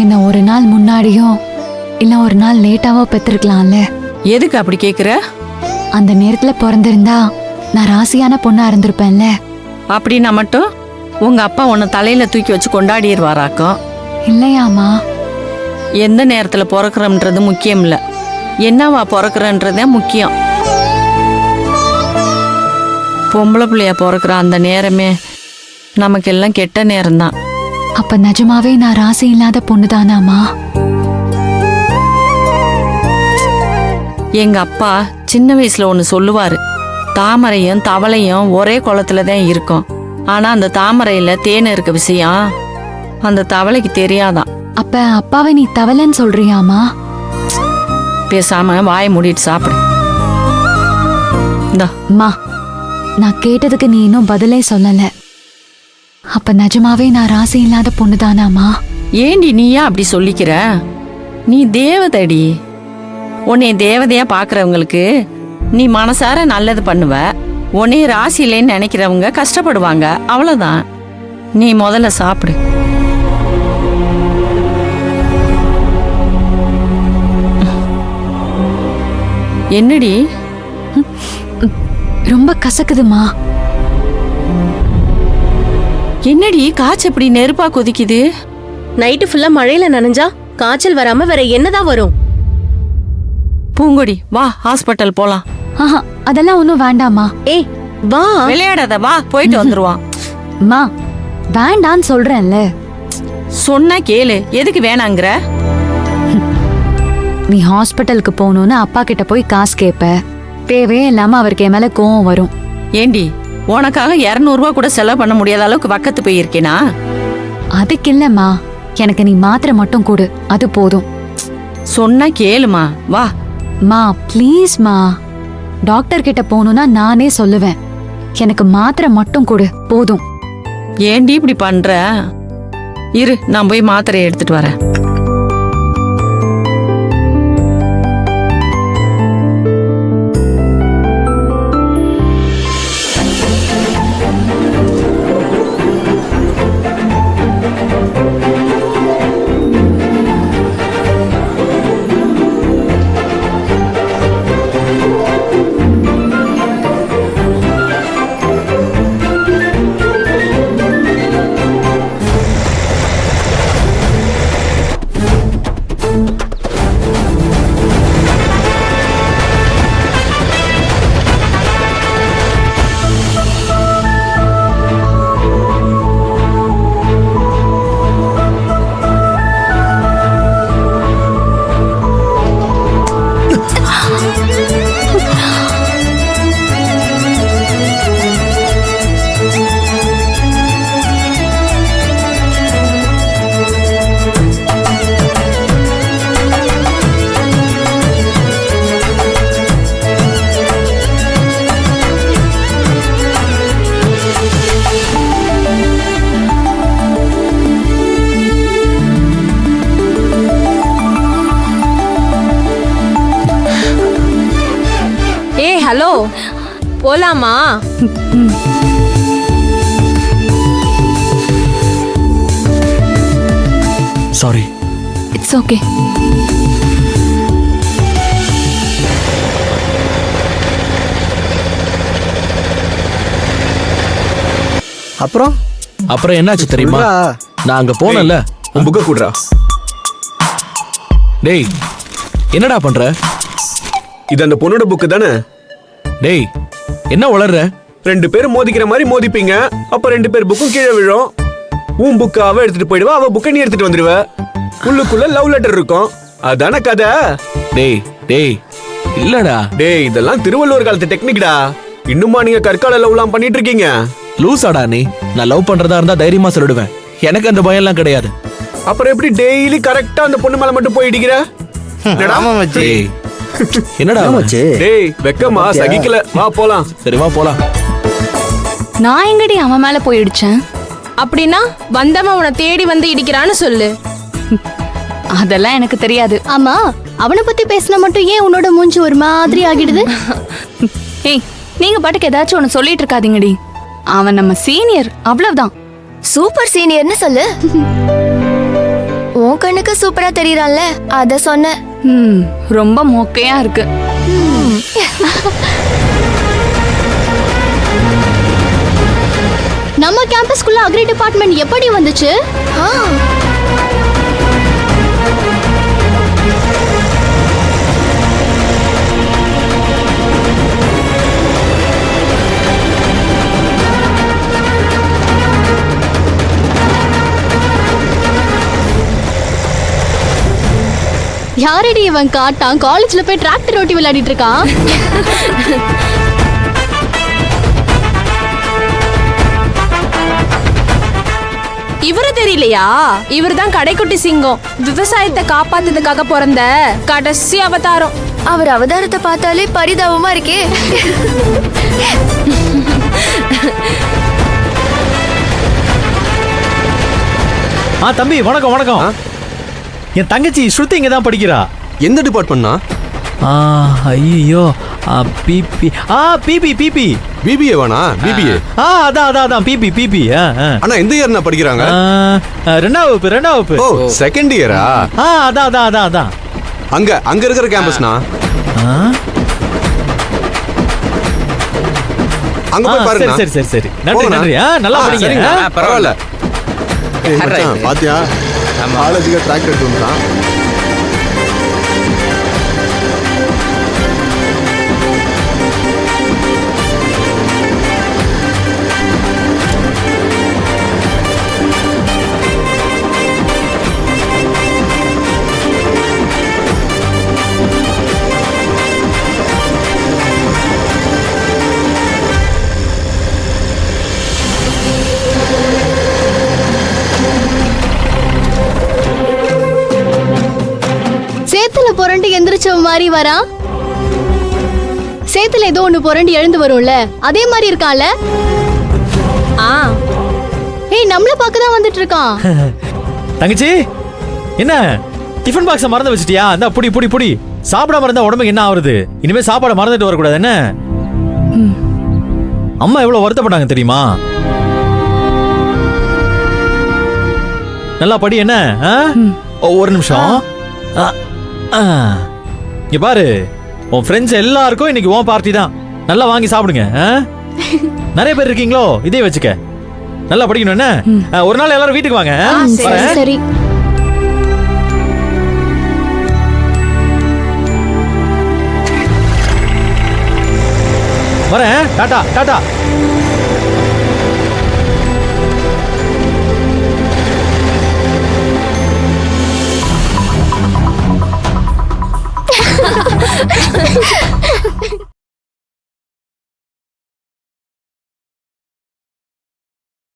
என்ன ஒரு நாள் முன்னாடியும் இல்ல ஒரு நாள் லேட்டாவோ பெற்றிருக்கலாம்ல. எதுக்கு அப்படி கேக்குற? அந்த நேரத்துல பிறந்திருந்தா நான் ராசியான பொண்ணா இருந்திருப்பேன்ல. அப்படின்னா மட்டும் உங்க அப்பா உன்னை தலையில தூக்கி வச்சு கொண்டாடிடுவாராக்கும். இல்லையாமா? எந்த நேரத்துல பிறக்கிறோம்ன்றது முக்கியம் இல்ல, என்னவா பிறக்கிறன்றதே முக்கியம். பொம்பளை பிள்ளையா பிறக்கிற அந்த நேரமே நமக்கெல்லாம் கெட்ட நேரம்தான். அப்ப நிஜமாவே நான் ராசி இல்லாத பொண்ணுதானாமா? எங்க அப்பா சின்ன வயசுல ஒண்ணு சொல்லுவாரு, தாமரையும் தவளையும் ஒரே குளத்துல தான் இருக்கும், ஆனா அந்த தாமரையில தேன் இருக்க விஷயம் அந்த தவளைக்கு தெரியாதான். அப்ப அப்பாவை நீ தவளைன்னு சொல்றியாமா? பேசாம வாயை மூடிட்டு சாப்பிடு. அம்மா, நான் கேட்டதுக்கு நீ இன்னும் பதிலே சொல்லல. அப்ப நிஜமாவே நான் ராசி இல்லாத பொண்ணுதானாமா? ஏண்டி நீயா அப்படி சொல்லிக்கிற? நீ தேவதடி. உன்னை தேவதையா பாக்குறவங்களுக்கு நீ மனசார நல்லது பண்ணுவ, உன்னை ராசி இல்லைன்னு நினைக்கிறவங்க கஷ்டப்படுவாங்க, அவ்வளவுதான். நீ முதல்ல சாப்பிடு. என்னடி ரொம்ப கசக்குதுமா. என்னடி காய்ச்சல் இப்படி நெருப்பா கொதிக்குது? நைட்டு ஃபுல்லா மழையில நனைஞ்சா காய்ச்சல் வராம வேற என்னதான் வரும்? பூங்கொடி வா, ஹாஸ்பிட்டல் போலாம். ஆஹா, அதெல்லாம் ஒண்ணும் வேண்டாமா. ஏய் வா. விளையாடாத, வா போயிட்டு வந்துருவான். மா, வேண்டான்னு சொல்றேன்ல. சொன்னா கேளு, எதுக்கு வேணாங்கிற? நீ ஹாஸ்பிட்டலுக்கு போகணும்னு அப்பா கிட்ட போய் காசு கேப்ப, தேவையே இல்லாம அவருக்கு என் மேல கோவம் வரும். ஏண்டி உனக்காக 200 ரூபா கூட செலவு பண்ண முடியாத அளவுக்கு வக்கத்து போயிருக்கேனா? அதுக்கு இல்லம்மா, எனக்கு நீ மாத்திரை மட்டும் கொடு, அது போதும். சொன்னா கேளுமா, வா. மா ப்ளீஸ்மா, டாக்டர் கிட்ட போகணும்னா நானே சொல்லுவேன். எனக்கு மாத்திரை மட்டும் கொடு, போதும். ஏண்டி இப்படி பண்ற? இரு, நான் போய் மாத்திரையை எடுத்துட்டு வரேன். ஹலோ, போலாமா? சாரி. It's okay. அப்புறம் என்னாச்சு தெரியுமா? நான் அங்க போனல, உன் புக்க கூடுறா. டேய் என்னடா பண்ற? இது அந்த பொண்ணோட புக்கு தானே? டேய் என்ன வளர்ற? 2 பேரும் மோதிக்கிற மாதிரி மோதிப்பீங்க, அப்ப 2 பேர் புக்கும் கீழே விழும். உன் புக்க அவ எடுத்துட்டு போயிடுவா, அவ புக்க நீ எடுத்துட்டு வந்துடுவ. உள்ளுக்குள்ள லவ் லெட்டர் இருக்கும், அதான கதை. டேய் டேய் இல்லடா. டேய் இதெல்லாம் திருவள்ளுவர் காலத்து டெக்னிக்டா. இன்னுமா நீங்க கற்கால லவ்லாம் பண்ணிட்டு இருக்கீங்க? லூசாடா நீ. நான் லவ் பண்றதா இருந்தா தைரியமா சொல்லிடுவேன், எனக்கு அந்த பயம் எல்லாம் கிடையாது. அப்புறம் எப்படி டெய்லி கரெக்டா அந்த பொண்ணு மேல மட்டும் போய் இடிக்கிற? என்னடா டேய் வெக்கமா சகிக்கல, வா போலாம். சரி வா போலாம். நான் எங்கடி அவன் மேல போயிடுச்சேன்? அப்படின்னா வந்தவன் உன்னை தேடி வந்து இடிக்கிறான்னு சொல்லு. அதெல்லாம் எனக்கு தெரியாது. ஆமா, அவனை பத்தி பேசினா மட்டும் ஏன் உன்னோட மூஞ்சி ஒரு மாதிரி ஆகிடுது? ஏய், நீங்க பாட்டுக்கு ஏதாச்சும் ஒன்னு சொல்லிட்டு இருக்காதீங்கடி. அவன் நம்ம சீனியர், அவ்வளவுதான். சூப்பர் சீனியர்னு சொல்லு. உன் உன் கண்ணுக்கு சூப்பரா தெரியறான்ல அத சொன்னேன். ரொம்ப மொக்கையா இருக்கு. நம்ம கேம்பஸ்க்குள்ள அக்ரி டிபார்ட்மெண்ட் எப்படி வந்துச்சு? யாரடி இவன் காட்டான்? காலேஜ்ல போய் டிராக்டர் ஓட்டி விளையாடிட்டு இருக்கான். இவரு தெரியலையா? இவர்தான் கடைக்குட்டி சிங்கம், விவசாயத்தை காப்பாத்துறதுக்காக பிறந்த கடைசி அவதாரம். அவர் அவதாரத்தை பார்த்தாலே பரிதாபமா இருக்கே. தம்பி வணக்கம் வணக்கம். என் தங்கச்சி ஸ்ருதி இங்க தான் படிக்கிறா. எந்த டிபார்ட்மெண்ட்னா? ஐயோ பிபி பிபி பிபி பிபிஏ வானா? பிபிஏ அதான் பிபி பிபி. அண்ணா எந்த இயர்னா படிக்கிறாங்க? ரெண்டாவது வகுப்பு. ஓ செகண்ட் இயரா? அதான் அங்க இருக்கிற கேம்பஸ்னா? அங்க போய் பாருங்க. சரி நன்றி. நல்லா படிங்க. பரவாயில்ல. பாத்தியா காலேஜுக்கு டிராக்டர் எடுத்து வந்துட்டான். சேத்துல புரண்டு எந்திரிச்ச மாதிரி வரான். சேத்துல ஏதோ ஒண்ணு புரண்டு எழுந்து வரும்ல, அதே மாதிரி இருக்கான்ல. ஏய் நம்மள பார்க்கதான் வந்துட்டு இருக்கான். தங்கச்சி என்ன டிஃபன் பாக்ஸ மறந்து வச்சிட்டியா? அந்த புடி சாப்பிடாம இருந்தா உடம்புக்கு என்ன ஆகுறது? இனிமே சாப்பாட மறந்துட்டு வரக்கூடாது என்ன? அம்மா எவ்வளவு வருத்தப்பட்டாங்க தெரியுமா? நல்லா படி என்ன. ஒரு நிமிஷம். இங்க பாரு, உன் ஃப்ரெண்ட்ஸ் எல்லாருக்கும் இன்னைக்கு உன் பார்ட்டி தான். நல்லா வாங்கி சாப்பிடுங்க. நிறைய பேர் இருக்கீங்களோ, இதே வச்சுக்க. நல்லா படிக்கணும் என்ன? ஒரு நாள் எல்லாரும் வீட்டுக்கு வாங்க. சரி. வரேன். டாடா. Ha ha ha!